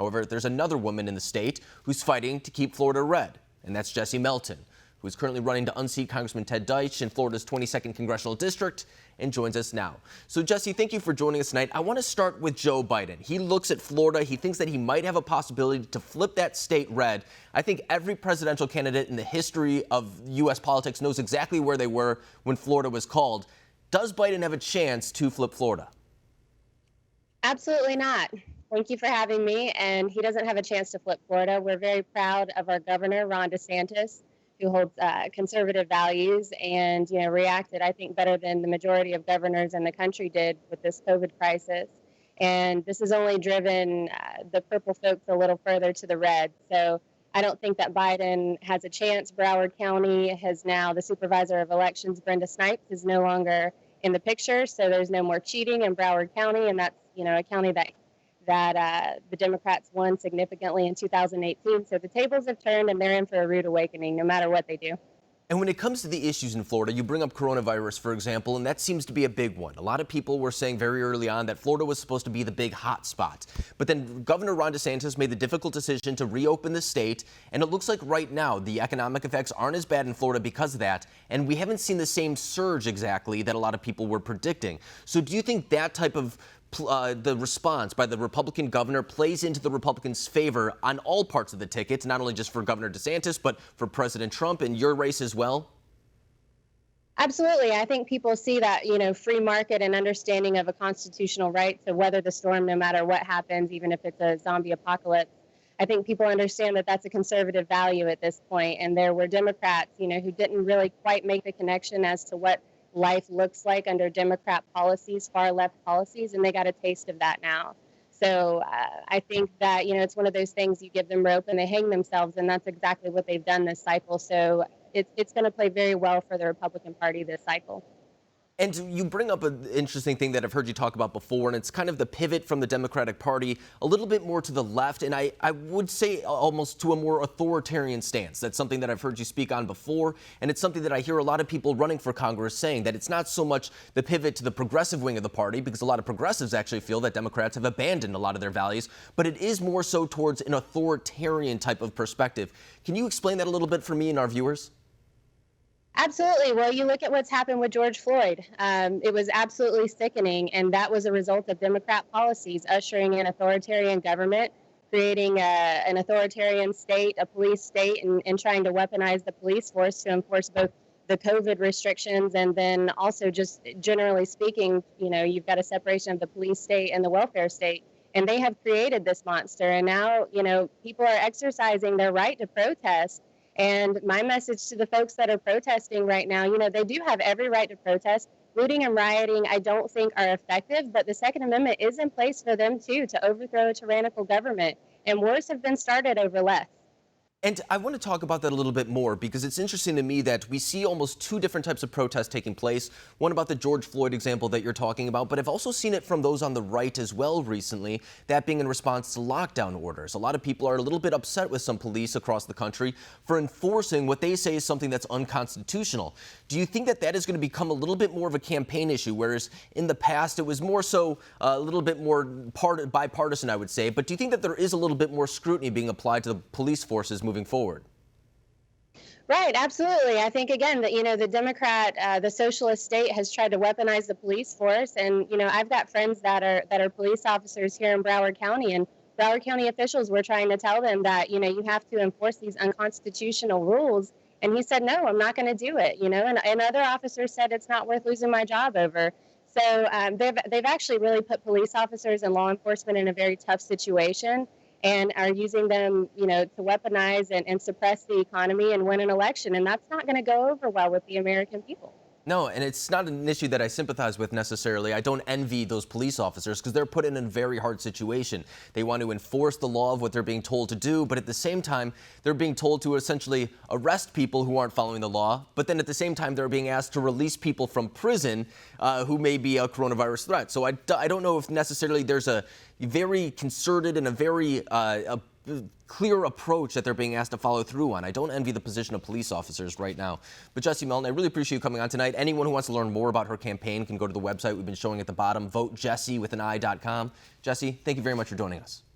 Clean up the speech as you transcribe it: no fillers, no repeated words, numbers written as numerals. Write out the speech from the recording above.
However, there's another woman in the state who's fighting to keep Florida red, and that's Jessi Melton, who is currently running to unseat Congressman Ted Deitch in Florida's 22nd congressional district, and joins us now. So, Jessi, thank you for joining us tonight. I want to start with Joe Biden. He looks at Florida. He thinks that he might have a possibility to flip that state red. I think every presidential candidate in the history of U.S. politics knows exactly where they were when Florida was called. Does Biden have a chance to flip Florida? Absolutely not. Thank you for having me. And he doesn't have a chance to flip Florida. We're very proud of our governor, Ron DeSantis, who holds conservative values and reacted, I think, better than the majority of governors in the country did with this COVID crisis. And this has only driven the purple folks a little further to the red. So I don't think that Biden has a chance. Broward County has now, the supervisor of elections, Brenda Snipes, is no longer in the picture. So there's no more cheating in Broward County. And that's, a county that the Democrats won significantly in 2018. So the tables have turned and they're in for a rude awakening no matter what they do. And when it comes to the issues in Florida, you bring up coronavirus, for example, and that seems to be a big one. A lot of people were saying very early on that Florida was supposed to be the big hot spot. But then Governor Ron DeSantis made the difficult decision to reopen the state. And it looks like right now the economic effects aren't as bad in Florida because of that. And we haven't seen the same surge exactly that a lot of people were predicting. So do you think that type of the response by the Republican governor plays into the Republicans' favor on all parts of the ticket, not only just for Governor DeSantis, but for President Trump and your race as well? Absolutely. I think people see that, free market and understanding of a constitutional right to weather the storm no matter what happens, even if it's a zombie apocalypse. I think people understand that that's a conservative value at this point. And there were Democrats, who didn't really quite make the connection as to what life looks like under Democrat policies, far left policies, and they got a taste of that now. So I think that, it's one of those things you give them rope and they hang themselves, and that's exactly what they've done this cycle. So it's going to play very well for the Republican Party this cycle. And you bring up an interesting thing that I've heard you talk about before, and it's kind of the pivot from the Democratic Party a little bit more to the left, and I would say almost to a more authoritarian stance. That's something that I've heard you speak on before, and it's something that I hear a lot of people running for Congress saying, that it's not so much the pivot to the progressive wing of the party, because a lot of progressives actually feel that Democrats have abandoned a lot of their values, but it is more so towards an authoritarian type of perspective. Can you explain that a little bit for me and our viewers? Absolutely. Well, you look at what's happened with George Floyd. It was absolutely sickening, and that was a result of Democrat policies ushering in authoritarian government, creating an authoritarian state, a police state, and trying to weaponize the police force to enforce both the COVID restrictions and then also just generally speaking, you've got a separation of the police state and the welfare state. And they have created this monster. And now, people are exercising their right to protest. And my message to the folks that are protesting right now, they do have every right to protest. Looting and rioting, I don't think are effective, but the Second Amendment is in place for them, too, to overthrow a tyrannical government. And wars have been started over less. And I want to talk about that a little bit more, because it's interesting to me that we see almost two different types of protests taking place. One about the George Floyd example that you're talking about, but I've also seen it from those on the right as well recently, that being in response to lockdown orders. A lot of people are a little bit upset with some police across the country for enforcing what they say is something that's unconstitutional. Do you think that that is going to become a little bit more of a campaign issue, whereas in the past it was more so a little bit more bipartisan, I would say, but do you think that there is a little bit more scrutiny being applied to the police forces moving forward? Right, absolutely. I think, again, that, the Democrat, the socialist state has tried to weaponize the police force. And, I've got friends that are police officers here in Broward County, and Broward County officials were trying to tell them that, you have to enforce these unconstitutional rules. And he said, no, I'm not going to do it, and other officers said it's not worth losing my job over. So they've actually really put police officers and law enforcement in a very tough situation, and are using them, to weaponize and suppress the economy and win an election. And that's not going to go over well with the American people. No, and it's not an issue that I sympathize with necessarily. I don't envy those police officers because they're put in a very hard situation. They want to enforce the law of what they're being told to do, but at the same time, they're being told to essentially arrest people who aren't following the law. But then at the same time, they're being asked to release people from prison who may be a coronavirus threat. So I don't know if necessarily there's a very concerted and a very clear approach that they're being asked to follow through on. I don't envy the position of police officers right now. But Jessi Melton, I really appreciate you coming on tonight. Anyone who wants to learn more about her campaign can go to the website we've been showing at the bottom, votejessi.com. Jessi, thank you very much for joining us.